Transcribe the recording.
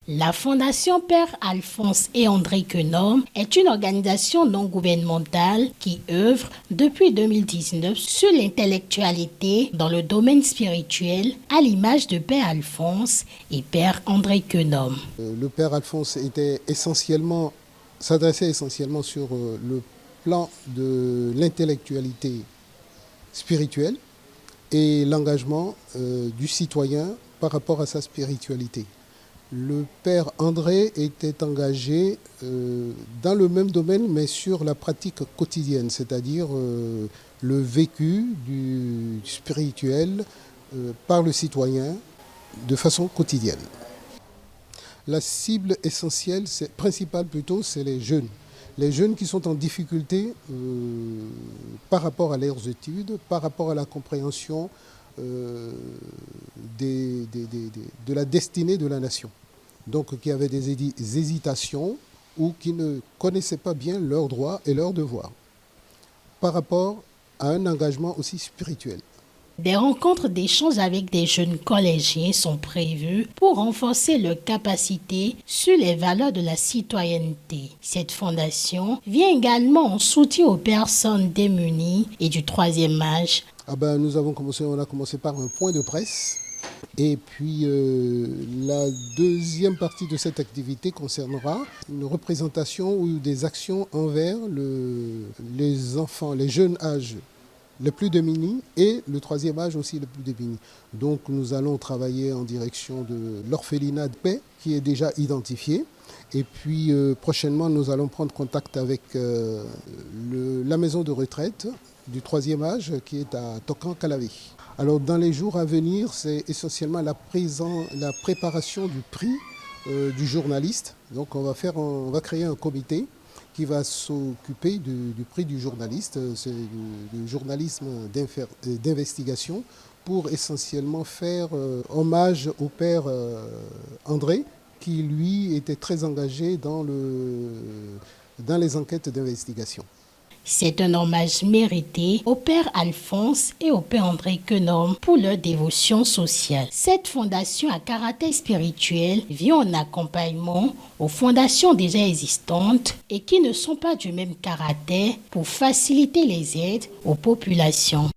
La Fondation Père Alphonse et André Quenom est une organisation non gouvernementale qui œuvre depuis 2019 sur l'intellectualité dans le domaine spirituel à l'image de Père Alphonse et Père André Quenom. Le Père Alphonse s'adressait essentiellement sur le plan de l'intellectualité spirituelle et l'engagement du citoyen par rapport à sa spiritualité. Le Père André était engagé dans le même domaine, mais sur la pratique quotidienne, c'est-à-dire le vécu du spirituel par le citoyen de façon quotidienne. La cible essentielle, principale plutôt, c'est les jeunes. Les jeunes qui sont en difficulté par rapport à leurs études, par rapport à la compréhension de la destinée de la nation. Donc qui avaient des hésitations ou qui ne connaissaient pas bien leurs droits et leurs devoirs par rapport à un engagement aussi spirituel. Des rencontres d'échange avec des jeunes collégiens sont prévues pour renforcer leurs capacités sur les valeurs de la citoyenneté. Cette fondation vient également en soutien aux personnes démunies et du troisième âge. On a commencé par un point de presse. Et puis la deuxième partie de cette activité concernera une représentation ou des actions envers les enfants, les jeunes âges les plus démunis et le troisième âge aussi le plus démuni. Donc nous allons travailler en direction de l'orphelinat de paix qui est déjà identifié. Et puis prochainement nous allons prendre contact avec la maison de retraite du troisième âge qui est à Tokan-Calavé. Alors dans les jours à venir, c'est essentiellement la préparation du prix du journaliste. Donc on va créer un comité qui va s'occuper du prix du journaliste, c'est du journalisme d'investigation, pour essentiellement faire hommage au père André, qui lui était très engagé dans les enquêtes d'investigation. C'est un hommage mérité au Père Alphonse et au Père André Quenom pour leur dévotion sociale. Cette fondation à caractère spirituel vient en accompagnement aux fondations déjà existantes et qui ne sont pas du même caractère pour faciliter les aides aux populations.